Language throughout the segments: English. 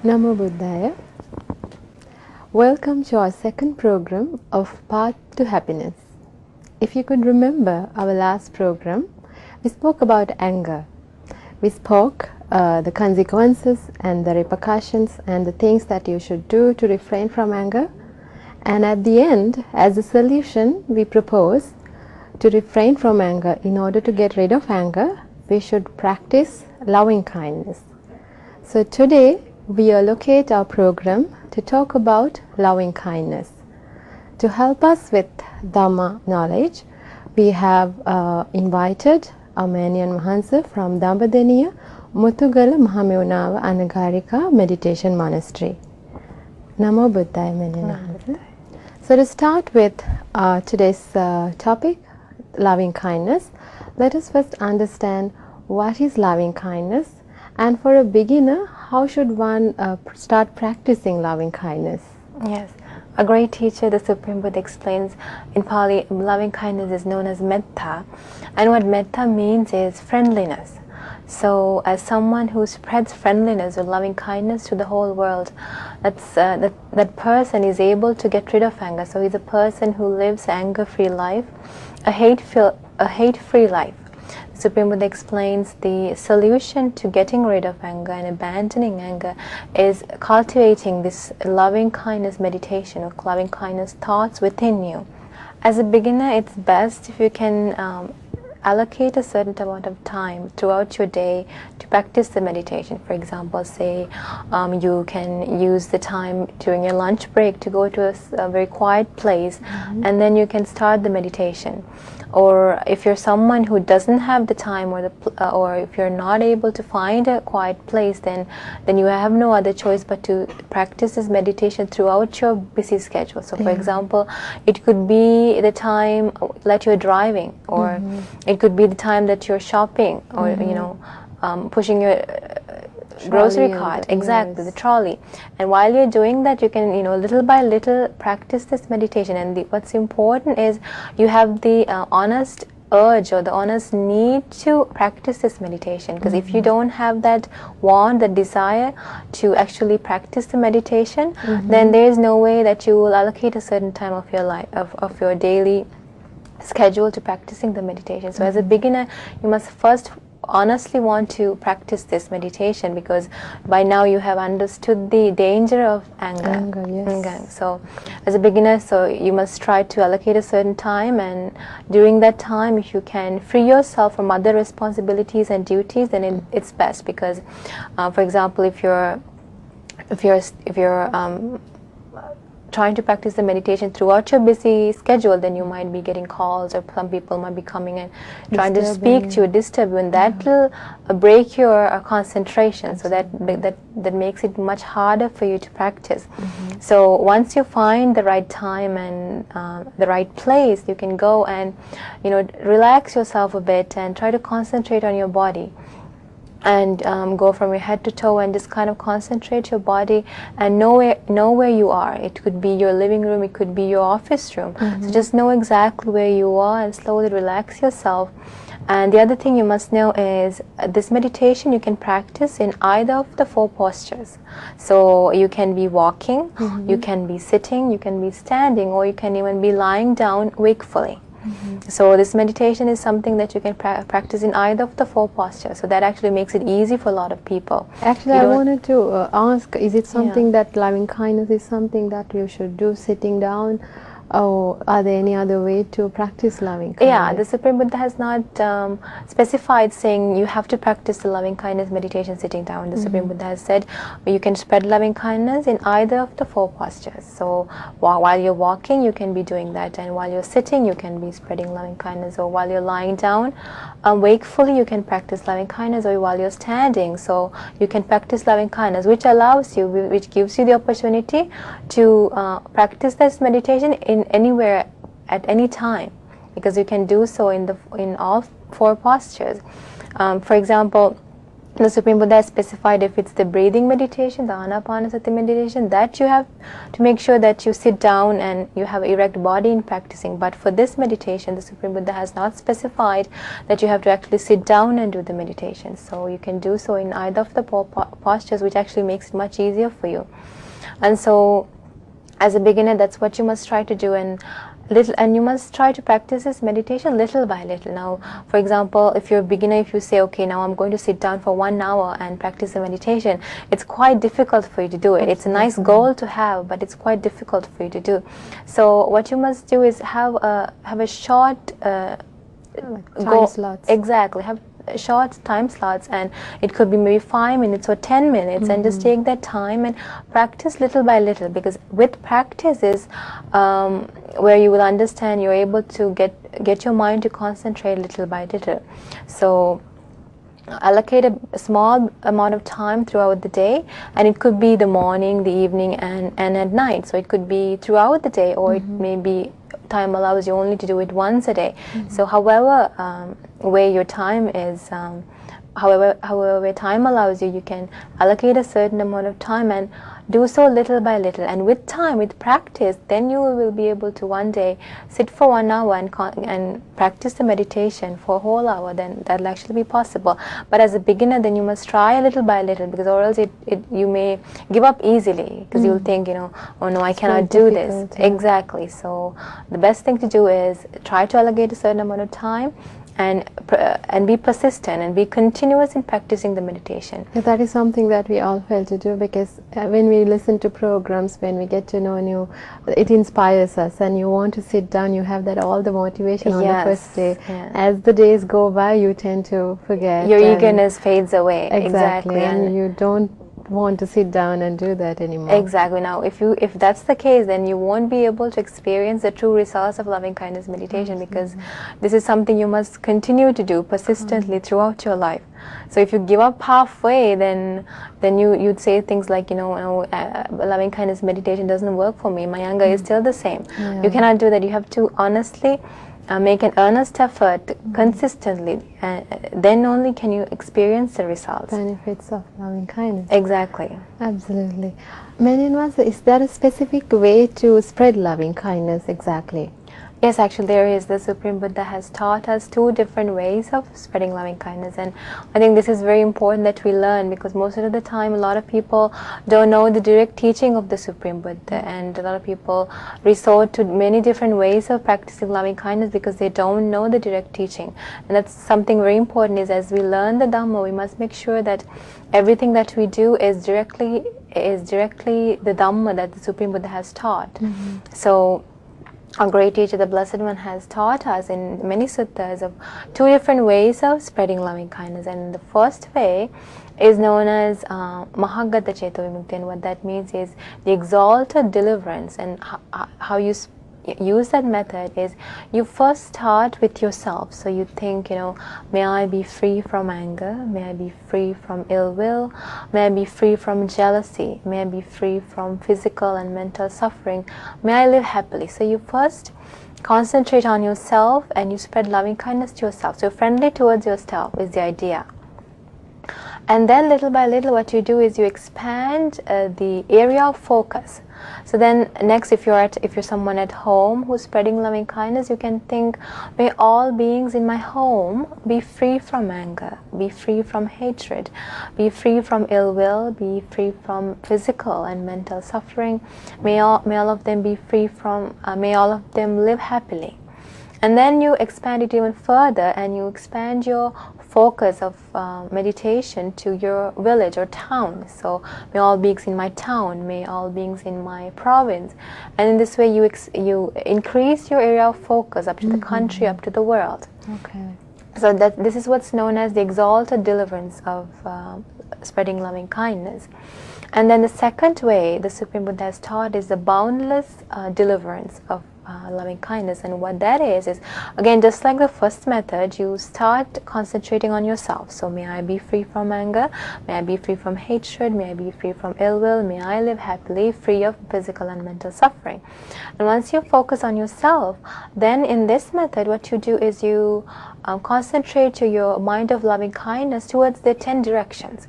Namo Buddhaya. Welcome to our second program of Path to Happiness. If you could remember our last program, we spoke about anger. We spoke the consequences and the repercussions and the things that you should do to refrain from anger. And at the end, as a solution, we propose to refrain from anger. In order to get rid of anger, we should practice loving kindness. So today, we allocate our program to talk about loving kindness. To help us with Dhamma knowledge, we have invited Armenian Mahansa from Dambadeniya Mutugala Mahameunawa Anagarika Meditation Monastery. Namo Buddhaya Mahansa. So to start with today's topic, loving kindness, let us first understand what is loving kindness, and for a beginner, how should one start practicing loving kindness? Yes, a great teacher, the Supreme Buddha, explains in Pali, loving kindness is known as metta, and what metta means is friendliness. So as someone who spreads friendliness or loving kindness to the whole world, that person is able to get rid of anger. So he's a person who lives anger-free life, a hate-free life. Supreme Buddha explains the solution to getting rid of anger and abandoning anger is cultivating this loving kindness meditation or loving kindness thoughts within you. As a beginner, it's best if you can allocate a certain amount of time throughout your day to practice the meditation. For example, say you can use the time during your lunch break to go to a very quiet place, and then you can start the meditation. Or if you're someone who doesn't have the time, or if you're not able to find a quiet place, then you have no other choice but to practice this meditation throughout your busy schedule. So for example, it could be the time that you're driving, or it could be the time that you're shopping, or pushing your grocery cart, exactly, the trolley. And while you're doing that, you can little by little practice this meditation. And what's important is you have the honest urge or the honest need to practice this meditation, because if you don't have that want, that desire to actually practice the meditation, then there is no way that you will allocate a certain time of your life, of your daily schedule to practicing the meditation. So as a beginner, you must first honestly want to practice this meditation, because by now you have understood the danger of anger. Yes. So as a beginner, so you must try to allocate a certain time, and during that time, if you can free yourself from other responsibilities and duties, then it's best. Because for example, if you're trying to practice the meditation throughout your busy schedule, then you might be getting calls, or some people might be coming and trying to speak to you, disturb you, and that will break your concentration. So that makes it much harder for you to practice. So once you find the right time and the right place, you can go and relax yourself a bit and try to concentrate on your body. And go from your head to toe and just kind of concentrate your body and know where you are. It could be your living room, it could be your office room. So just know exactly where you are and slowly relax yourself. And the other thing you must know is this meditation you can practice in either of the 4 postures. So you can be walking, you can be sitting, you can be standing, or you can even be lying down wakefully. So this meditation is something that you can practice in either of the 4 postures. So that actually makes it easy for a lot of people. Actually, I wanted to ask, is it something that loving kindness is something that you should do sitting down, or are there any other way to practice loving kindness? Yeah, the Supreme Buddha has not specified saying you have to practice the loving kindness meditation sitting down. The Supreme Buddha has said you can spread loving kindness in either of the 4 postures. So while you're walking, you can be doing that, and while you're sitting, you can be spreading loving kindness, or while you're lying down wakefully, you can practice loving kindness, or while you're standing, so you can practice loving kindness, which allows you, which gives you the opportunity to practice this meditation in anywhere at any time, because you can do so in all 4 postures. For example, The Supreme Buddha has specified if it's the breathing meditation, the Anapanasati meditation, that you have to make sure that you sit down and you have erect body in practicing. But for this meditation, the Supreme Buddha has not specified that you have to actually sit down and do the meditation. So you can do so in either of the postures, which actually makes it much easier for you. And so as a beginner, that's what you must try to do, and you must try to practice this meditation little by little. Now, for example, if you're a beginner, if you say, okay, now I'm going to sit down for 1 hour and practice the meditation, it's quite difficult for you to do it. It's a nice goal to have, but it's quite difficult for you to do. So what you must do is have a short time slots. Exactly, have short time slots, and it could be maybe 5 minutes or 10 minutes, and just take that time and practice little by little, because with practice is where you will understand, you're able to get your mind to concentrate little by little. So allocate a small amount of time throughout the day, and it could be the morning, the evening, and at night. So it could be throughout the day, or it may be time allows you only to do it once a day. So however where your time is, however time allows you, you can allocate a certain amount of time and do so little by little. And with time, with practice, then you will be able to one day sit for 1 hour and practice the meditation for a whole hour. Then that will actually be possible. But as a beginner, then you must try a little by little, because or else you may give up easily, because you'll think, oh no, I cannot do this. Yeah. Exactly. So the best thing to do is try to allocate a certain amount of time, and be persistent and be continuous in practicing the meditation. Yeah, that is something that we all fail to do, because when we listen to programs, when we get to know new, it inspires us, and you want to sit down, you have that all the motivation on the first day. Yeah. As the days go by, you tend to forget. Your eagerness fades away. Exactly, and you don't want to sit down and do that anymore. Exactly. Now, if that's the case, then you won't be able to experience the true results of loving kindness meditation, because this is something you must continue to do persistently throughout your life. So if you give up halfway, then you'd say things like, loving kindness meditation doesn't work for me. My anger is still the same. Yeah. You cannot do that. You have to honestly make an earnest effort consistently, then only can you experience the results. Benefits of loving kindness. Exactly. Absolutely. Menyanwasa, is there a specific way to spread loving kindness exactly? Yes, actually there is. The Supreme Buddha has taught us 2 different ways of spreading loving kindness, and I think this is very important that we learn, because most of the time a lot of people don't know the direct teaching of the Supreme Buddha, and a lot of people resort to many different ways of practicing loving kindness because they don't know the direct teaching. And that's something very important, is as we learn the Dhamma, we must make sure that everything that we do is directly the Dhamma that the Supreme Buddha has taught. So our great teacher, the Blessed One, has taught us in many suttas of 2 different ways of spreading loving kindness. And the first way is known as Mahagata Cheto Vimukti, and what that means is the exalted deliverance. And how you use that method is, you first start with yourself. So you think, may I be free from anger, may I be free from ill will, may I be free from jealousy, may I be free from physical and mental suffering, may I live happily. So you first concentrate on yourself and you spread loving kindness to yourself. So friendly towards yourself is the idea. And then little by little what you do is you expand the area of focus. So then next, if you're someone at home who's spreading loving kindness, you can think, may all beings in my home be free from anger, be free from hatred, be free from ill will, be free from physical and mental suffering. May all of them be free from, may all of them live happily. And then you expand it even further, and you expand your focus of meditation to your village or town. So may all beings in my town, may all beings in my province, and in this way you increase your area of focus up to the country, up to the world. Okay. So this is what's known as the exalted deliverance of spreading loving kindness. And then the second way the Supreme Buddha has taught is the boundless deliverance of loving kindness. And what that is again, just like the first method, you start concentrating on yourself. So may I be free from anger, may I be free from hatred, may I be free from ill will, may I live happily, free of physical and mental suffering. And once you focus on yourself, then in this method what you do is you concentrate your mind of loving kindness towards the 10 directions.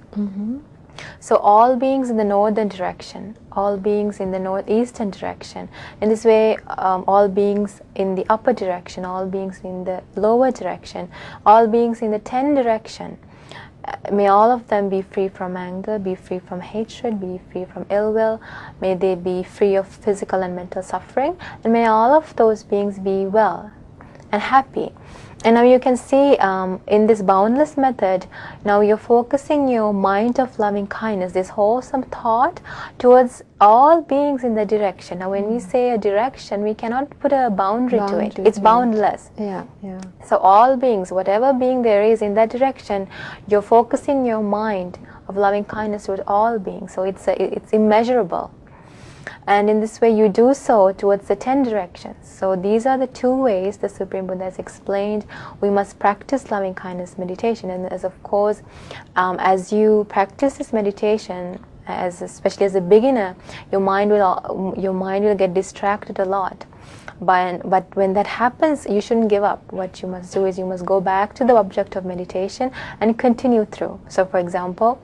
So all beings in the northern direction, all beings in the northeastern direction. In this way, all beings in the upper direction, all beings in the lower direction, all beings in the 10 direction. May all of them be free from anger, be free from hatred, be free from ill will. May they be free of physical and mental suffering. And may all of those beings be well and happy. And now you can see in this boundless method, now you're focusing your mind of loving kindness, this wholesome thought towards all beings in the direction. Now when we say a direction, we cannot put a boundary to it. It's boundless. Yeah, yeah. So all beings, whatever being there is in that direction, you're focusing your mind of loving kindness towards all beings. So it's immeasurable. And in this way you do so towards the 10 directions. So these are the 2 ways the Supreme Buddha has explained we must practice loving kindness meditation. And as of course, as you practice this meditation, especially as a beginner, your mind will get distracted a lot. But when that happens, you shouldn't give up. What you must do is you must go back to the object of meditation and continue through. So for example,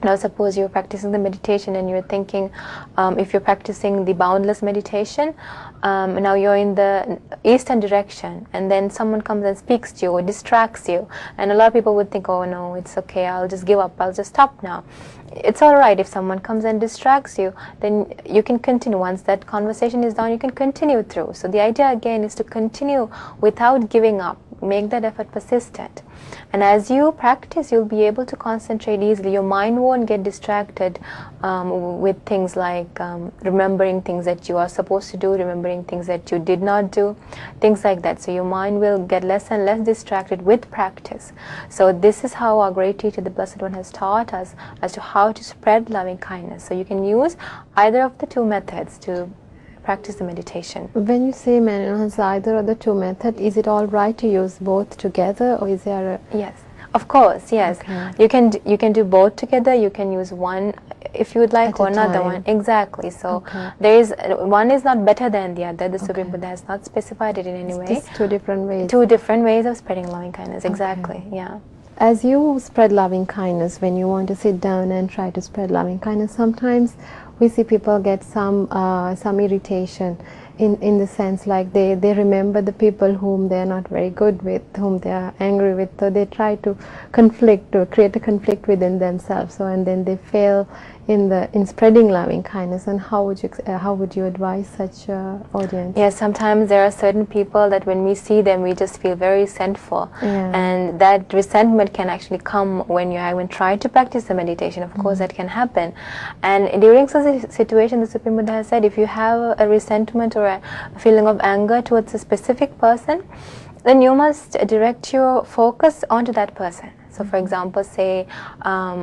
now suppose you're practicing the meditation and you're thinking, if you're practicing the boundless meditation, now you're in the eastern direction, and then someone comes and speaks to you or distracts you, and a lot of people would think, oh no, it's okay, I'll just give up, I'll just stop now. It's alright if someone comes and distracts you, then you can continue. Once that conversation is done, you can continue through. So the idea again is to continue without giving up. Make that effort persistent. And as you practice, you'll be able to concentrate easily. Your mind won't get distracted with things like remembering things that you are supposed to do, remembering things that you did not do, things like that. So your mind will get less and less distracted with practice. So this is how our great teacher, the Blessed One, has taught us as to how to spread loving kindness. So you can use either of the 2 methods to practice the meditation. When you say enhance either of the 2 methods, is it all right to use both together, or is there a... Yes, of course, yes. Okay. You can do both together. You can use one if you would like, or another one. Exactly. So there is one is not better than the other. The Supreme Buddha has not specified it in any way. Just 2 different ways. 2 different ways of spreading loving kindness. Exactly. Yeah. As you spread loving kindness, when you want to sit down and try to spread loving kindness, sometimes we see people get some irritation in the sense like they remember the people whom they are not very good with, whom they are angry with, so they try to conflict or create a conflict within themselves. So and then they fail in spreading loving kindness. And how would you advise such audience? Yes, sometimes there are certain people that when we see them, we just feel very resentful, and that resentment can actually come when you haven't tried to practice the meditation. Of course, that can happen. And during such a situation, the Supreme Buddha has said, if you have a resentment or a feeling of anger towards a specific person, then you must direct your focus onto that person. So for example, say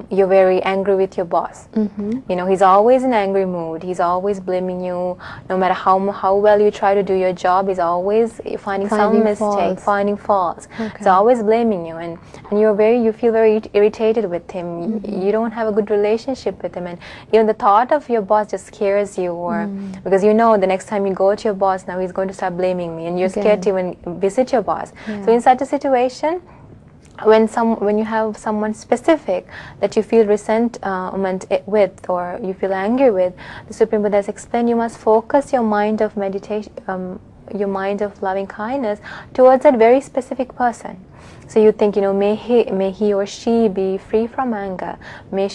you're very angry with your boss. You know, he's always in an angry mood. He's always blaming you. No matter how well you try to do your job, he's always finding some mistake, finding faults. He's always blaming you, and you feel very irritated with him. You don't have a good relationship with him, and even the thought of your boss just scares you, or because you know the next time you go to your boss, now he's going to start blaming me, and you're scared to even visit your boss. So in such a situation, when you have someone specific that you feel resentment with, or you feel angry with, the Supreme Buddha has explained you must focus your mind of meditation, your mind of loving kindness towards that very specific person. So you think, you know, may he or she be free from anger, may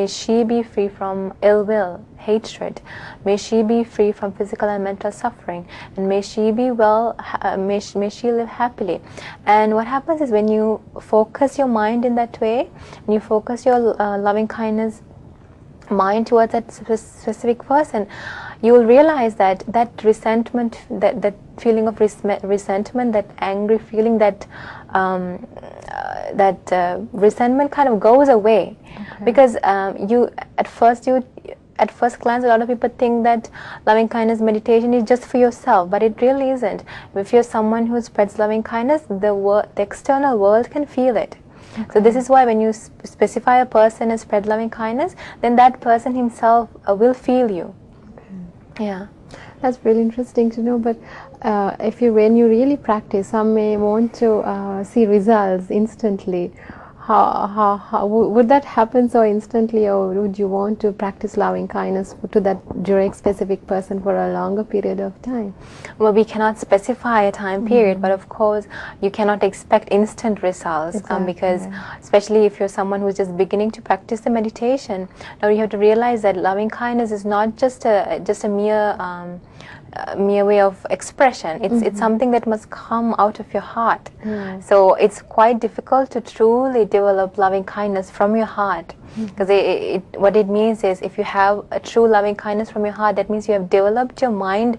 she be free from ill will, hatred, may she be free from physical and mental suffering, and may she be well, may she live happily. And what happens is, when you focus your mind in that way, and you focus your loving kindness mind towards that specific person, you will realize that resentment, that feeling of resentment, that angry feeling, that resentment kind of goes away, because at first glance, a lot of people think that loving kindness meditation is just for yourself, but it really isn't. If you're someone who spreads loving kindness, the external world can feel it. Okay. So this is why when you specify a person and spread loving kindness, then that person himself will feel you. Okay. Yeah. That's really interesting to know. But when you really practice, some may want to see results instantly. How would that happen so instantly, or would you want to practice loving kindness to that direct specific person for a longer period of time? Well, we cannot specify a time period, but of course you cannot expect instant results. Exactly. Because especially if you're someone who's just beginning to practice the meditation, now you have to realize that loving kindness is not just a mere way of expression. It's something that must come out of your heart. So it's quite difficult to truly develop loving kindness from your heart, because what it means is, if you have a true loving kindness from your heart, that means you have developed your mind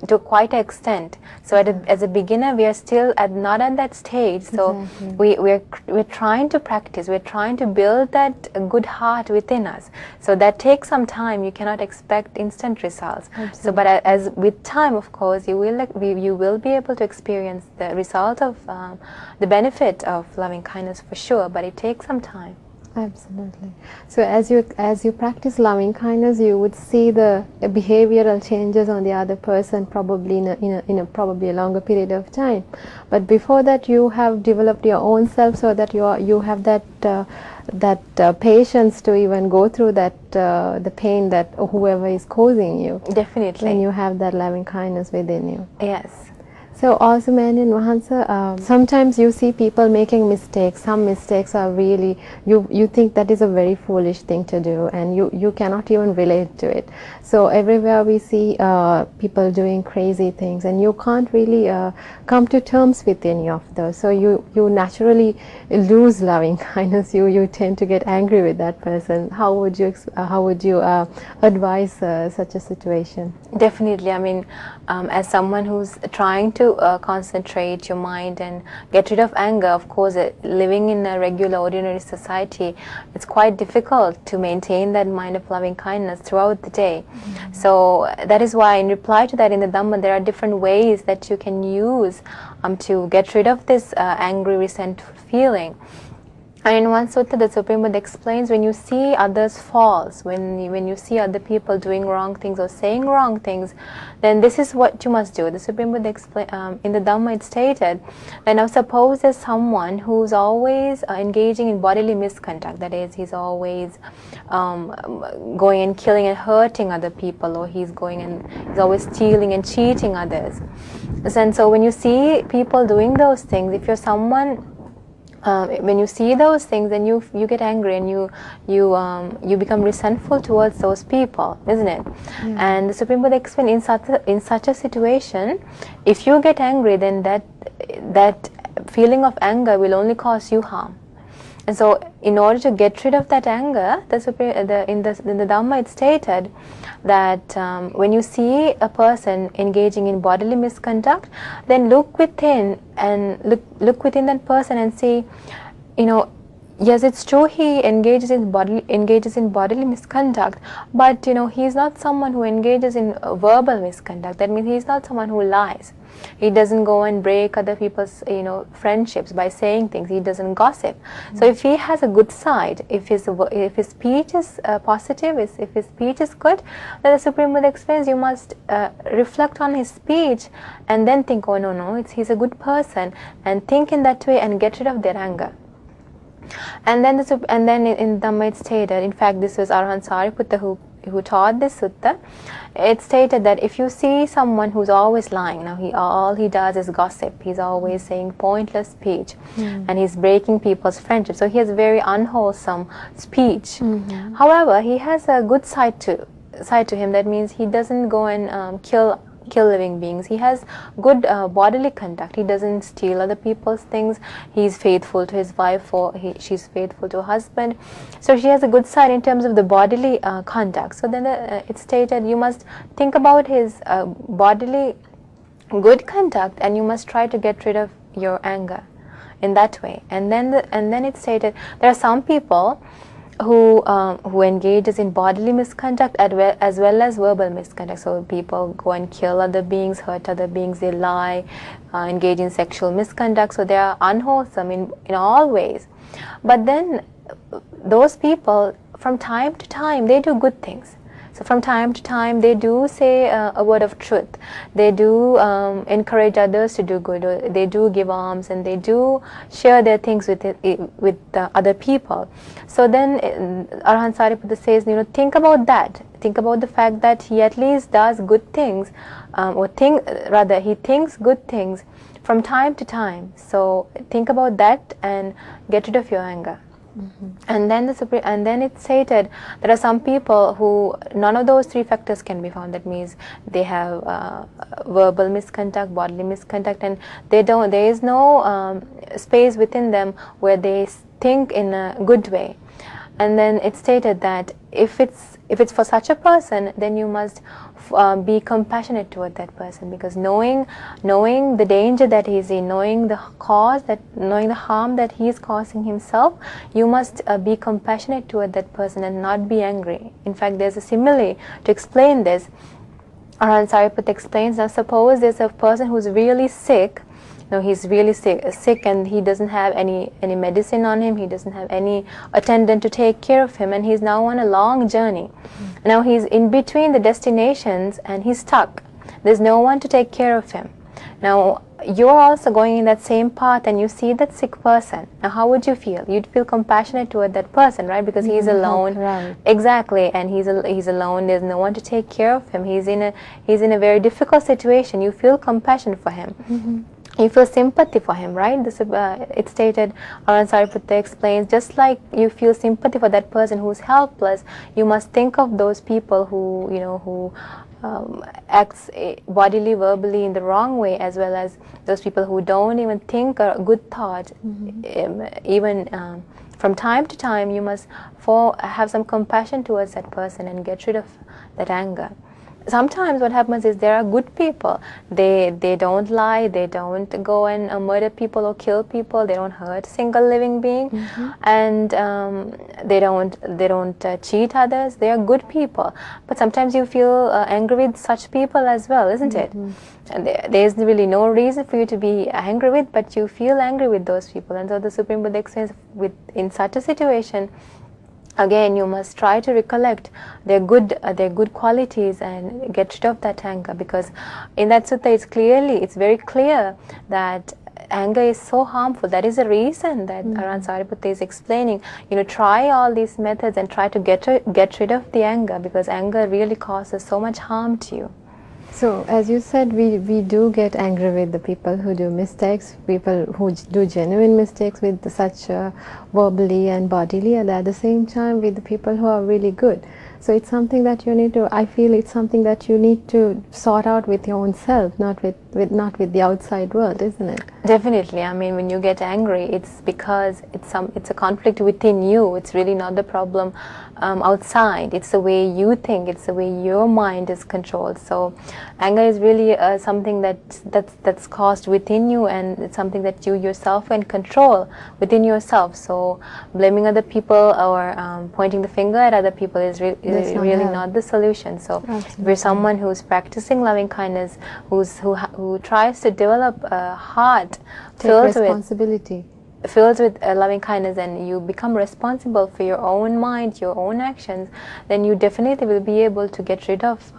to quite an extent. So as a beginner, we are still not at that stage. So we're trying to practice, we're trying to build that good heart within us. So that takes some time. You cannot expect instant results. Absolutely. So but as with time, of course, you will be able to experience the result of the benefit of loving kindness for sure, but it takes some time. Absolutely. So as you practice loving kindness, you would see the behavioral changes on the other person probably in a probably a longer period of time. But before that, you have developed your own self, so that you have that patience to even go through that the pain that whoever is causing you. Definitely. When you have that loving kindness within you. Yes. So also, Mandy and Mahansa, sometimes you see people making mistakes. Some mistakes are really, you think that is a very foolish thing to do, and you cannot even relate to it. So everywhere we see people doing crazy things, and you can't really come to terms with any of those. So you naturally lose loving kindness. You tend to get angry with that person. How would you advise such a situation? Definitely. I mean, as someone who's trying to concentrate your mind and get rid of anger, of course, living in a regular, ordinary society, it's quite difficult to maintain that mind of loving kindness throughout the day. So that is why, in reply to that, in the Dhamma, there are different ways that you can use to get rid of this angry, resentful feeling. And in one sutta, the Supreme Buddha explains, when you see others' faults, when you see other people doing wrong things or saying wrong things, then this is what you must do. The Supreme Buddha in the Dhamma, it stated that, now suppose there's someone who's always engaging in bodily misconduct, that is, he's always going and killing and hurting other people, or he's always stealing and cheating others. And so when you see people doing those things, if you're someone, when you see those things, then you get angry, and you become resentful towards those people, isn't it? And the Supreme Buddha explained, in such a situation, if you get angry, then that feeling of anger will only cause you harm. And so, in order to get rid of that anger, in the Dhamma, it stated that when you see a person engaging in bodily misconduct, then look within that person and see, yes, it's true he engages in bodily misconduct, but he's not someone who engages in verbal misconduct. That means he's not someone who lies. He doesn't go and break other people's friendships by saying things. He doesn't gossip. So if he has a good side, if his speech is positive, if his speech is good, then the Supreme Buddha explains you must reflect on his speech and then think, oh no, he's a good person, and think in that way and get rid of their anger. And then in Dhamma it stated, in fact this was Arahant Sariputta who taught this sutta. It stated that if you see someone who's always lying, now all he does is gossip, he's always saying pointless speech, and he's breaking people's friendships, so he has very unwholesome speech. However, he has a good side to him. That means he doesn't go and kill living beings. He has good bodily conduct. He doesn't steal other people's things. He's faithful to his wife, or she's faithful to her husband. So she has a good side in terms of the bodily conduct. So then it stated you must think about his bodily good conduct, and you must try to get rid of your anger in that way. And then it stated there are some people who engages in bodily misconduct as well as verbal misconduct. So people go and kill other beings, hurt other beings, they lie, engage in sexual misconduct. So they are unwholesome in all ways. But then those people, from time to time, they do good things. So from time to time, they do say a word of truth. They do encourage others to do good. Or they do give alms, and they do share their things with other people. So then Arhan Sariputta says, think about that. Think about the fact that he at least does good things, he thinks good things from time to time. So think about that and get rid of your anger. Mm-hmm. And then it's stated there are some people who none of those three factors can be found. That means they have verbal misconduct, bodily misconduct, and there is no space within them where they think in a good way. And then it's stated that if it's for such a person, then you must be compassionate toward that person, because knowing the danger that he's in, knowing the harm that he is causing himself, you must be compassionate toward that person and not be angry. In fact, there's a simile to explain this. Arhan Sariputta explains, now suppose there's a person who's really sick. He's really sick and he doesn't have any medicine on him, he doesn't have any attendant to take care of him, and he's now on a long journey. Now he's in between the destinations and he's stuck. There's no one to take care of him. Now you're also going in that same path and you see that sick person. Now how would you feel? You'd feel compassionate toward that person, right? Because he's alone. Right. Exactly, and he's alone. There's no one to take care of him. He's in a very difficult situation. You feel compassion for him. Mm-hmm. You feel sympathy for him, right? It's stated, Arhan Sariputta explains, just like you feel sympathy for that person who's helpless, you must think of those people who acts bodily, verbally in the wrong way, as well as those people who don't even think a good thought. Mm-hmm. Even from time to time, you must have some compassion towards that person and get rid of that anger. Sometimes what happens is there are good people. They don't lie, they don't go and murder people or kill people, they don't hurt a single living being. Mm-hmm. And they don't cheat others. They are good people. But sometimes you feel angry with such people as well, isn't mm-hmm. it? And there's really no reason for you to be angry with, but you feel angry with those people. And so the Supreme Buddha explains, in such a situation, again, you must try to recollect their good qualities and get rid of that anger, because in that sutta it's very clear that anger is so harmful. That is the reason that Arhan Sariputta is explaining, try all these methods and try to get rid of the anger, because anger really causes so much harm to you. So, as you said, we do get angry with the people who do mistakes, people who do genuine mistakes with such verbally and bodily, and at the same time with the people who are really good. So it's something that you need to, I feel it's something that you need to sort out with your own self, not with the outside world, isn't it? Definitely. I mean, when you get angry, it's because it's a conflict within you. It's really not the problem outside. It's the way you think. It's the way your mind is controlled. So anger is really something that's caused within you, and it's something that you yourself can control within yourself. So blaming other people or pointing the finger at other people is really not the solution. So absolutely. If you're someone who's practicing loving kindness, who tries to develop a heart filled with loving kindness, and you become responsible for your own mind, your own actions, then you definitely will be able to get rid of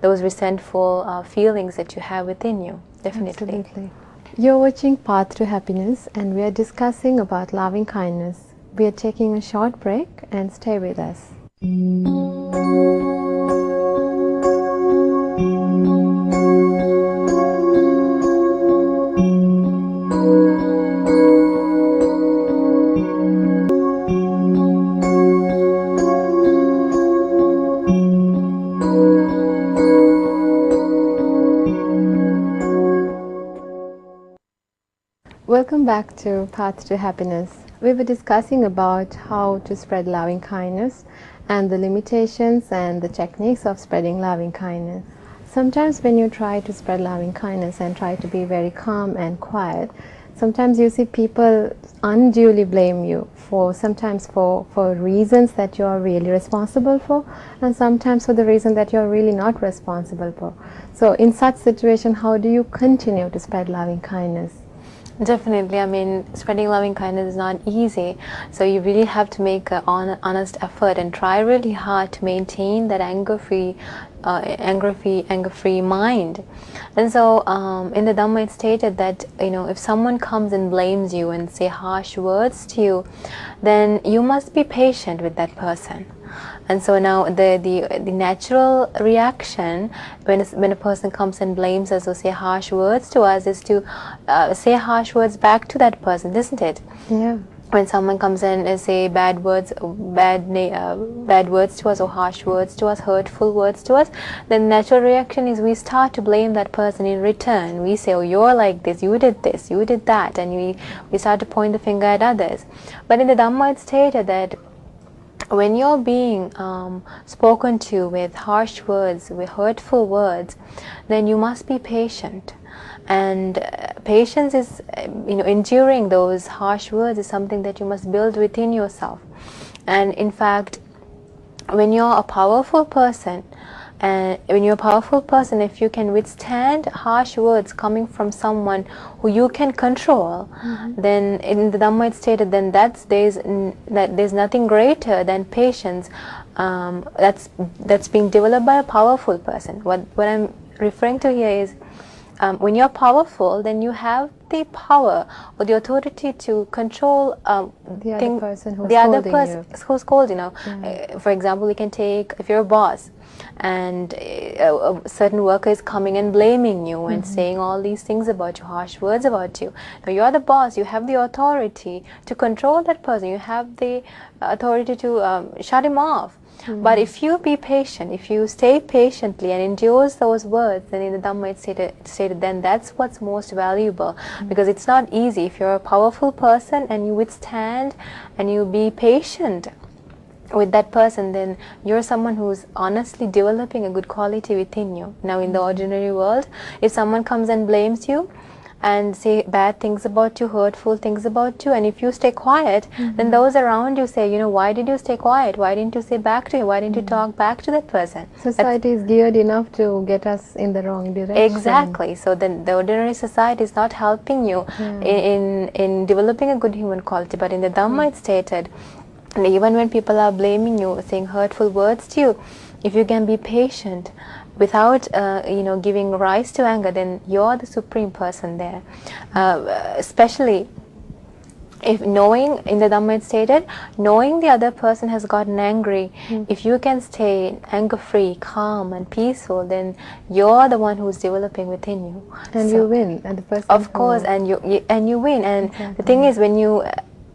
those resentful feelings that you have within you. Definitely. Absolutely. You're watching Path to Happiness, and we are discussing about loving kindness. We are taking a short break, and stay with us. Welcome back to Path to Happiness. We were discussing about how to spread loving kindness and the limitations and the techniques of spreading loving kindness. Sometimes when you try to spread loving kindness and try to be very calm and quiet, Sometimes you see people unduly blame you for sometimes for reasons that you are really responsible for, and sometimes for the reason that you are really not responsible for. So in such situation, how do you continue to spread loving kindness? Definitely. I mean, spreading loving kindness is not easy. So you really have to make an honest effort and try really hard to maintain that anger-free mind. And so in the Dhamma it's stated that, you know, if someone comes and blames you and say harsh words to you, then you must be patient with that person. And so now the natural reaction when a person comes and blames us or say harsh words to us is to say harsh words back to that person, isn't it? Yeah. When someone comes in and say bad words to us, or harsh words to us, hurtful words to us, then the natural reaction is we start to blame that person in return. We say, oh, you're like this, you did that, and we start to point the finger at others. But in the Dhamma it's stated that when you're being spoken to with harsh words, with hurtful words, then you must be patient. And patience is, enduring those harsh words is something that you must build within yourself. And in fact, when you're a powerful person, if you can withstand harsh words coming from someone who you can control, then in the Dhamma it's stated then there's nothing greater than patience that's being developed by a powerful person. What I'm referring to here is when you're powerful, then you have the power or the authority to control the other person who's scolding you. For example, we can take, if you're a boss and a certain worker is coming and blaming you and saying all these things about you, harsh words about you. Now you're the boss, you have the authority to control that person, you have the authority to shut him off. But if you be patient, if you stay patiently and endures those words, then in the Dhamma it's stated then that's what's most valuable, because it's not easy. If you're a powerful person and you withstand and you be patient with that person, then you're someone who's honestly developing a good quality within you. Now in the ordinary world, if someone comes and blames you and say bad things about you, hurtful things about you, and if you stay quiet, then those around you say, why did you stay quiet? Why didn't you say back to him? Why didn't you talk back to that person? Society is geared enough to get us in the wrong direction. Exactly. So then the ordinary society is not helping you in developing a good human quality. But in the Dhamma it's stated, and even when people are blaming you, saying hurtful words to you, if you can be patient without giving rise to anger, then you're the supreme person there. Especially if knowing, in the Dhamma it's stated, knowing the other person has gotten angry, if you can stay anger-free, calm and peaceful, then you're the one who's developing within you. And you win, and the person of course, and you win. And the thing is,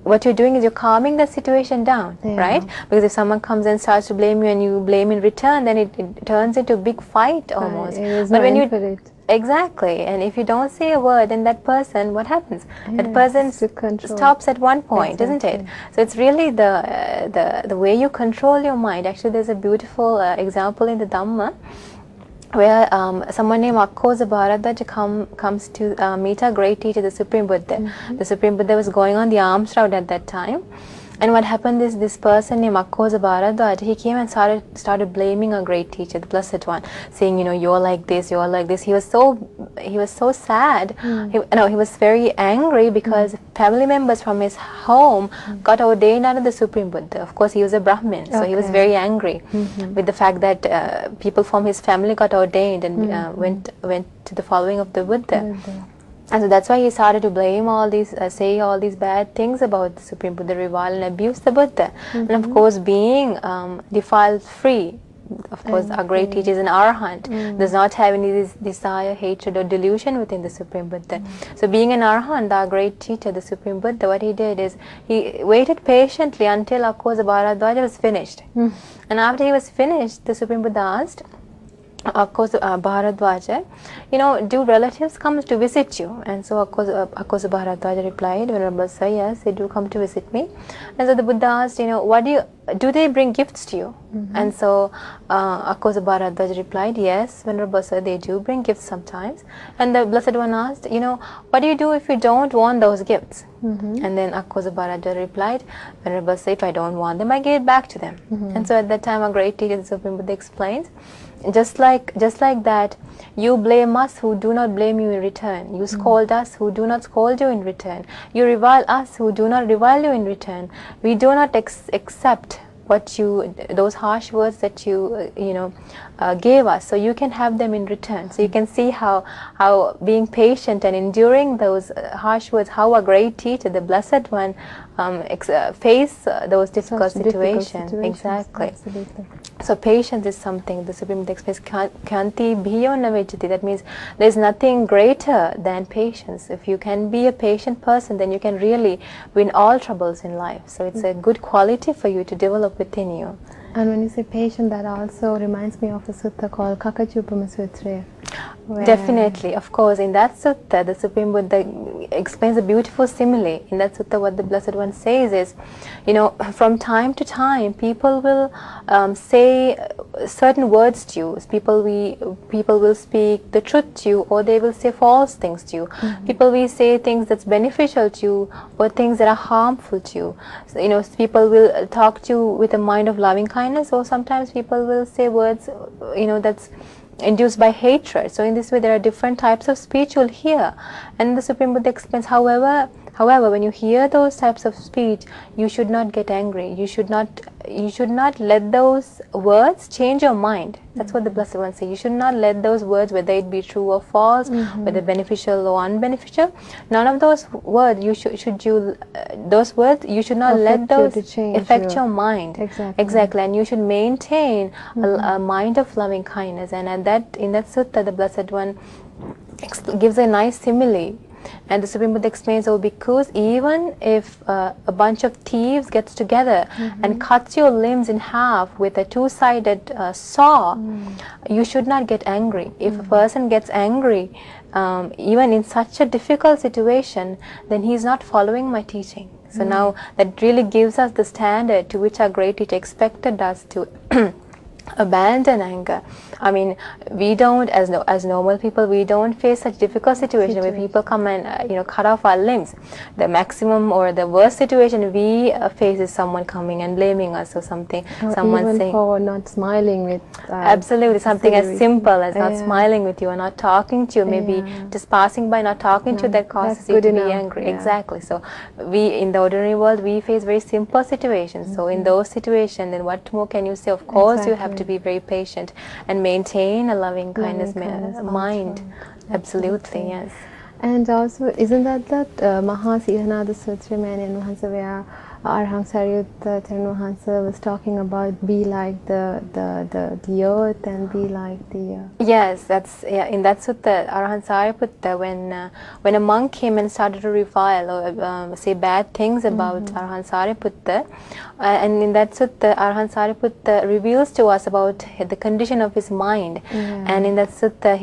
what you're doing is you're calming the situation down, right? Because if someone comes and starts to blame you and you blame in return, then it turns into a big fight almost. But when you exactly, and if you don't say a word, then that person, what happens? That person stops at one point, isn't it? So it's really the way you control your mind. Actually, there's a beautiful example in the Dhamma where someone named Akkosa Bharadaja comes to meet our great teacher, the Supreme Buddha. The Supreme Buddha was going on the alms route at that time. And what happened is this person named Akkosa Bharadaja, he came and started blaming our great teacher, the Blessed One, saying, you're like this, you're like this. He was so sad. He was very angry because family members from his home got ordained under the Supreme Buddha. Of course, he was a Brahmin, so he was very angry with the fact that people from his family got ordained and went to the following of the Buddha. And so that's why he started to blame all these, say all these bad things about the Supreme Buddha, revile and abuse the Buddha. And of course, being defiled free, of course, our great teacher is an Arahant, does not have any desire, hatred or delusion within the Supreme Buddha. So being an Arahant, our great teacher, the Supreme Buddha, what he did is, he waited patiently until Akkosa Bharadaja was finished. And after he was finished, the Supreme Buddha asked, of course, Bharadwaja, do relatives come to visit you? And so, of course, Bharadwaja replied, Venerable Sir, yes, they do come to visit me. And so the Buddha asked, what do they bring gifts to you? And so, of course, Bharadwaja replied, yes, Venerable Sir, they do bring gifts sometimes. And the Blessed One asked, what do you do if you don't want those gifts? And then, of course, Bharadwaja replied, Venerable Sir, if I don't want them, I give it back to them. And so at that time, a great teacher, the Supreme Buddha, explains, just like that, you blame us who do not blame you in return. You scold us who do not scold you in return. You revile us who do not revile you in return. We do not accept those harsh words that you gave us, so you can have them in return. So you can see how being patient and enduring those harsh words, how a great teacher, the Blessed One, face those difficult situations. Exactly. Absolutely. So patience is something the Supreme Buddha explains, Kyanti bhiyo na vijjati. That means there is nothing greater than patience. If you can be a patient person, then you can really win all troubles in life. So it's a good quality for you to develop within you. And when you say patient, that also reminds me of a sutta called Kakachupama Sutra. Definitely, of course. In that sutta, the Supreme Buddha explains a beautiful simile. In that sutta, what the Blessed One says is, from time to time, people will say certain words to you. People will speak the truth to you, or they will say false things to you. People will say things that's beneficial to you, or things that are harmful to you. So, people will talk to you with a mind of loving kindness, or sometimes people will say words, that's induced by hatred. So in this way, there are different types of speech you'll hear, and the Supreme Buddha explains, however, when you hear those types of speech, you should not get angry. You should not let those words change your mind. That's what the Blessed One says. You should not let those words, whether it be true or false, whether beneficial or unbeneficial, none of those words you should not let those affect your mind. Exactly. And you should maintain a mind of loving kindness. And in that sutta, the Blessed One gives a nice simile. And the Supreme Buddha explains, because even if a bunch of thieves gets together and cuts your limbs in half with a two-sided saw, you should not get angry. If a person gets angry, even in such a difficult situation, then he is not following my teaching. So now that really gives us the standard to which our great teacher expected us to abandon anger. I mean, we don't, as normal people, we don't face such difficult situation where people come and cut off our limbs. The maximum or the worst situation we face is someone coming and blaming us or something. Or someone even saying, for not smiling with absolutely, something as simple as not smiling with you or not talking to you, maybe just passing by, not talking to you, that causes you to be angry. Exactly. So we, in the ordinary world, we face very simple situations. So in those situations, then what more can you say? Of course, you have to be very patient and maintain a loving kindness mind. Absolutely, yes. And also, isn't that Maha Sihanada Sutra Manan Wahansa, where Arhang Sariyutta Tharan Wahansa was talking about be like the earth and be like the... Yes, that's in that sutta, Arhant Sariputta, when a monk came and started to revile or say bad things about Arhant Sariputta, and in that sutta, Arhant Sariputta reveals to us about the condition of his mind. And in that sutta,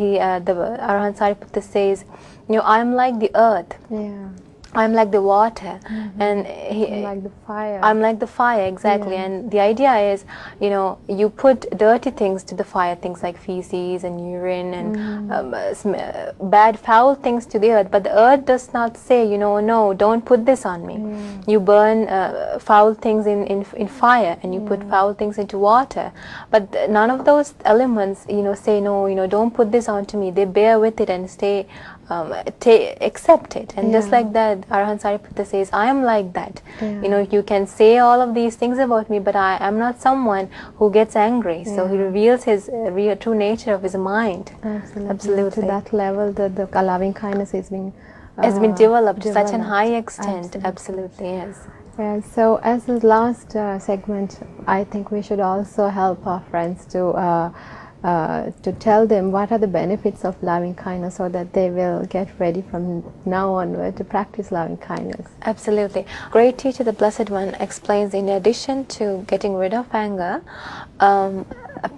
the Arhant Sariputta says, I am like the earth. I'm like the water, and I'm like the fire. I'm like the fire, exactly. And the idea is, you put dirty things to the fire, things like feces and urine and bad, foul things to the earth. But the earth does not say, no, don't put this on me. You burn foul things in fire, and you put foul things into water. But none of those elements, say, no, don't put this onto me. They bear with it and stay. Accept it, and just like that, Arhant Sariputta says, I am like that. You can say all of these things about me, but I am not someone who gets angry. So he reveals his real true nature of his mind. Absolutely. To that level, the loving kindness has been developed to such an high extent. Absolutely, yes. So as the last segment, I think we should also help our friends to tell them what are the benefits of loving kindness, so that they will get ready from now onward to practice loving kindness. Absolutely. Great teacher, the Blessed One, explains, in addition to getting rid of anger,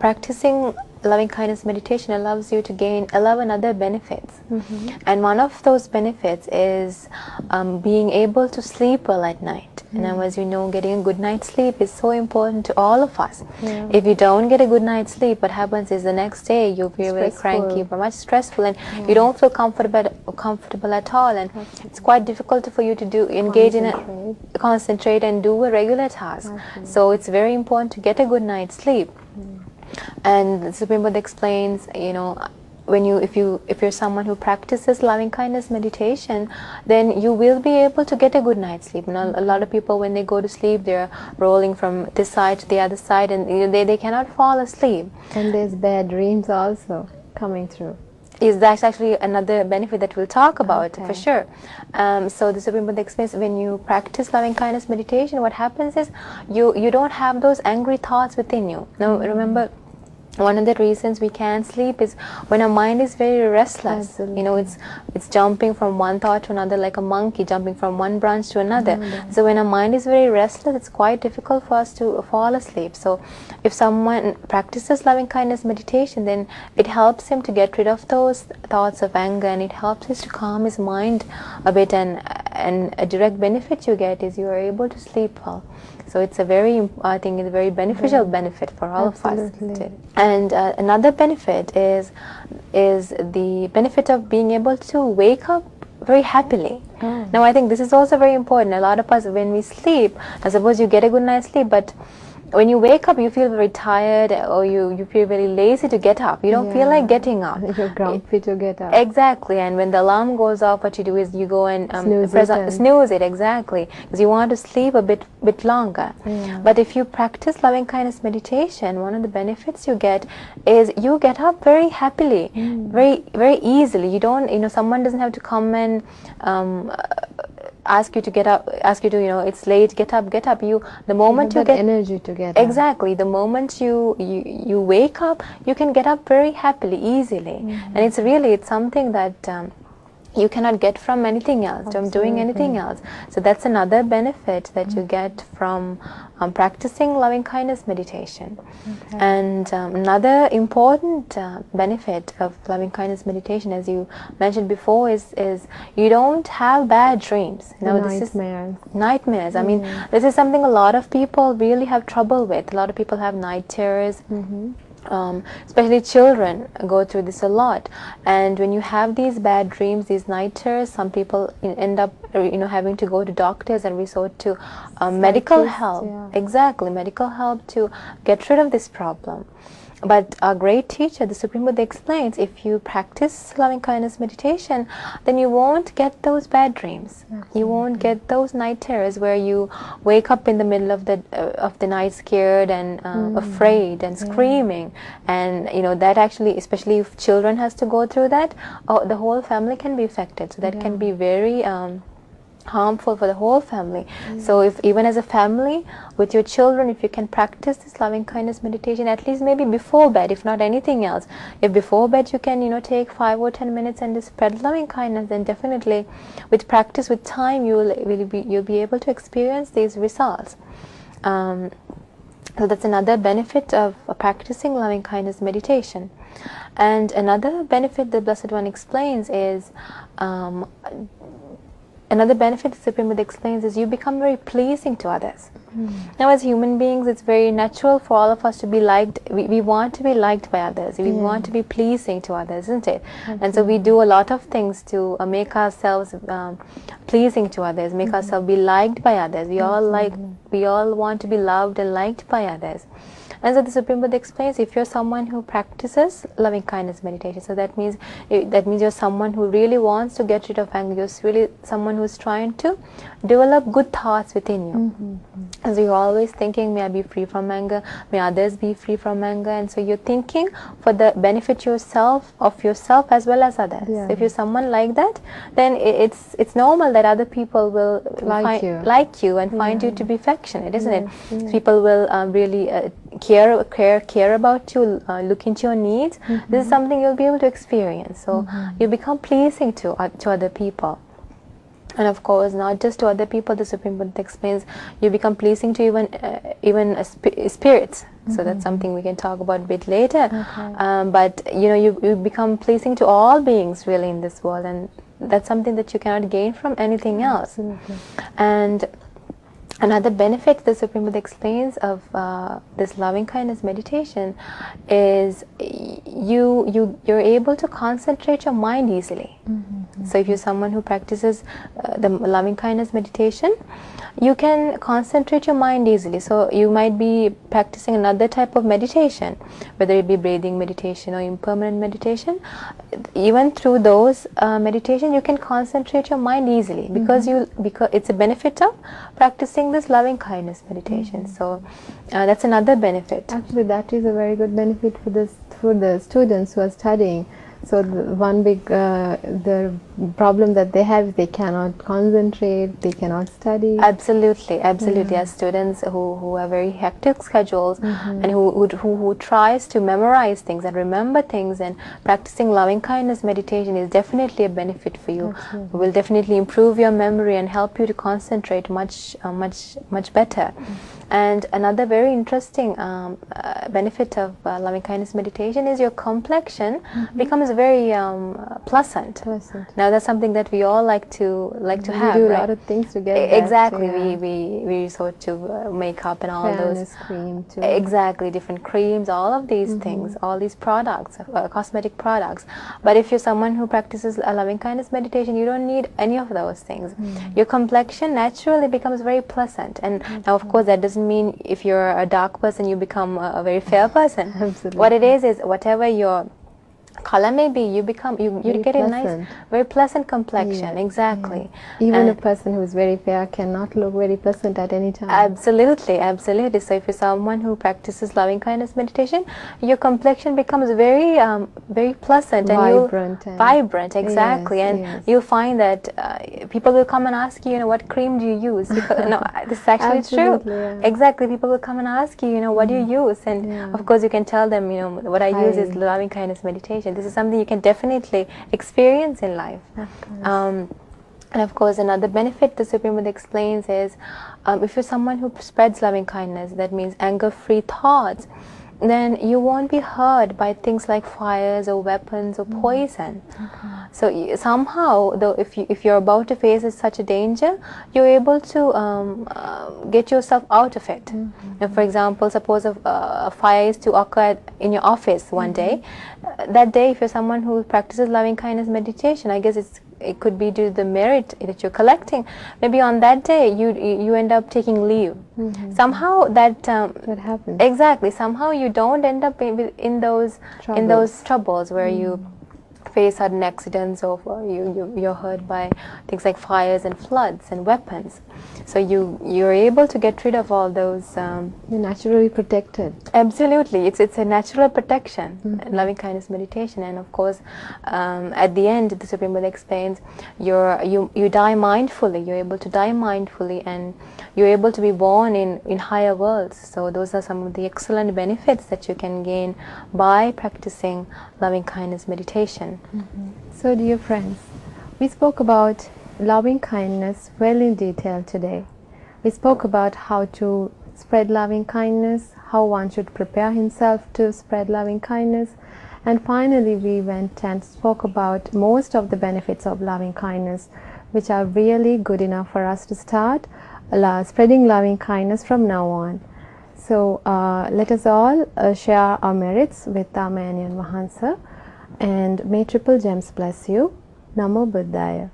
practicing loving kindness meditation allows you to gain 11 other benefits. And one of those benefits is being able to sleep well at night. And as you know, getting a good night's sleep is so important to all of us. If you don't get a good night's sleep, what happens is the next day you'll feel very cranky, much stressful, and you don't feel comfortable at all, and it's quite difficult for you to engage in concentrate and do a regular task. So it's very important to get a good night's sleep. And the Supreme Buddha explains, you know, if you're someone who practices loving kindness meditation, then you will be able to get a good night's sleep. You know, a lot of people, when they go to sleep, they're rolling from this side to the other side, and you know, they cannot fall asleep. And there's bad dreams also coming through. That's actually another benefit that we'll talk about for sure. So the Supreme Buddha explains, when you practice loving kindness meditation, what happens is you don't have those angry thoughts within you. Now remember, one of the reasons we can't sleep is when our mind is very restless. Absolutely. You know, it's jumping from one thought to another, like a monkey jumping from one branch to another. So when our mind is very restless, it's quite difficult for us to fall asleep. So if someone practices loving kindness meditation, then it helps him to get rid of those thoughts of anger, and it helps us to calm his mind a bit, and a direct benefit you get is you are able to sleep well. So it's a very, I think it's a very beneficial benefit for all of us. And another benefit is the benefit of being able to wake up very happily. Now I think this is also very important. A lot of us, when we sleep, I suppose you get a good night's sleep, but when you wake up, you feel very tired, or you feel very lazy to get up. You don't feel like getting up. You're grumpy to get up. Exactly. And when the alarm goes off, what you do is you go and snooze it. Exactly, because you want to sleep a bit longer. But if you practice loving kindness meditation, one of the benefits you get is you get up very happily, very easily. You don't, you know, someone doesn't have to come and ask you to get up, ask you to, you know, it's late, get up. The moment you get energy to get up. Exactly. The moment you wake up, you can get up very happily, easily. And it's something that you cannot get from anything else, from doing anything else. So that's another benefit that you get from practicing loving kindness meditation. And another important benefit of loving kindness meditation, as you mentioned before, is you don't have bad dreams. You know, nightmares. I mean, this is something a lot of people really have trouble with. A lot of people have night terrors. Especially children go through this a lot, and when you have these bad dreams, these night terrors, some people end up, you know, having to go to doctors and resort to medical help. Exactly, medical help to get rid of this problem. But our great teacher, the Supreme Buddha, explains, if you practice loving kindness meditation, then you won't get those bad dreams. You won't get those night terrors where you wake up in the middle of the night scared and afraid and screaming. And you know, that actually, especially if children has to go through that, the whole family can be affected. So that can be very harmful for the whole family. So if even as a family with your children, if you can practice this loving kindness meditation, at least maybe before bed, if not anything else, if before bed you can, you know, take 5 or 10 minutes and just spread loving kindness, then definitely with practice, with time, you'll be able to experience these results. So that's another benefit of practicing loving kindness meditation. And another benefit the Blessed One explains is another benefit the Supreme Buddha explains is you become very pleasing to others. Now, as human beings, it's very natural for all of us to be liked. We want to be liked by others. We want to be pleasing to others, isn't it? And so we do a lot of things to make ourselves pleasing to others, make ourselves be liked by others. We all want to be loved and liked by others. And so the Supreme Buddha explains, if you're someone who practices loving kindness meditation, so that means you're someone who really wants to get rid of anger. You're really someone who's trying to develop good thoughts within you. And so you're always thinking, may I be free from anger, may others be free from anger. And so you're thinking for the benefit of yourself as well as others. So if you're someone like that, then it's normal that other people will like you and find you to be affectionate, isn't it? So people will really care about you, look into your needs. This is something you'll be able to experience. So you become pleasing to other people. And of course, not just to other people, the Supreme Buddha explains, you become pleasing to even spirits. So that's something we can talk about a bit later. But you become pleasing to all beings really in this world, and that's something that you cannot gain from anything else. And another benefit the Supreme Buddha explains of this loving kindness meditation is you're able to concentrate your mind easily. So if you're someone who practices the loving kindness meditation, you can concentrate your mind easily. So you might be practicing another type of meditation, whether it be breathing meditation or impermanent meditation. Even through those meditation, you can concentrate your mind easily, because it's a benefit of practicing this loving kindness meditation. So that's another benefit. Actually, that is a very good benefit for the students who are studying. So one big the problem that they have is they cannot concentrate, they cannot study. Absolutely. As students who have very hectic schedules and who tries to memorize things and remember things, and practicing loving kindness meditation is definitely a benefit for you. It will definitely improve your memory and help you to concentrate much better. And another very interesting benefit of loving kindness meditation is your complexion becomes very pleasant. Now that's something that we all like to have. We do right? a lot of things to get exactly. that, We resort to makeup and all fairness those cream too. Exactly, different creams, all of these things, all these products, cosmetic products. But if you're someone who practices a loving kindness meditation, you don't need any of those things. Your complexion naturally becomes very pleasant. And now, of course, that doesn't mean if you're a dark person, you become a very fair person. Absolutely. What it is whatever your color may be, you get a nice, very pleasant complexion. Exactly. Even a person who is very fair cannot look very pleasant at any time. Absolutely. So if you're someone who practices loving kindness meditation, your complexion becomes very very pleasant and vibrant. Exactly. And you'll find that people will come and ask you, what cream do you use? Because, no, this is actually true. Exactly. People will come and ask you, what do you use? And of course you can tell them, what I use is loving kindness meditation. This is something you can definitely experience in life. And of course, another benefit the Supreme Buddha explains is, if you're someone who spreads loving kindness, that means anger-free thoughts, then you won't be hurt by things like fires or weapons or poison. So somehow, though, if you're about to face such a danger, you're able to get yourself out of it. Now, for example, suppose a fire is to occur in your office one day. That day, if you're someone who practices loving kindness meditation, I guess it could be due to the merit that you're collecting. Maybe on that day you end up taking leave. Somehow that happens. Exactly. Somehow you don't end up in those troubles where you face sudden accidents, or you're hurt by things like fires and floods and weapons. So you're able to get rid of all those. You're naturally protected. Absolutely, it's a natural protection, loving kindness meditation. And of course, at the end, the Supreme Buddha explains, you die mindfully. You're able to die mindfully, and you're able to be born in higher worlds. So those are some of the excellent benefits that you can gain by practicing loving kindness meditation. So, dear friends, we spoke about loving kindness well in detail today. We spoke about how to spread loving kindness, how one should prepare himself to spread loving kindness, and finally we went and spoke about most of the benefits of loving kindness, which are really good enough for us to start spreading loving kindness from now on. So let us all share our merits with our Manyan Mahansa, and may Triple Gems bless you. Namo Buddhaya.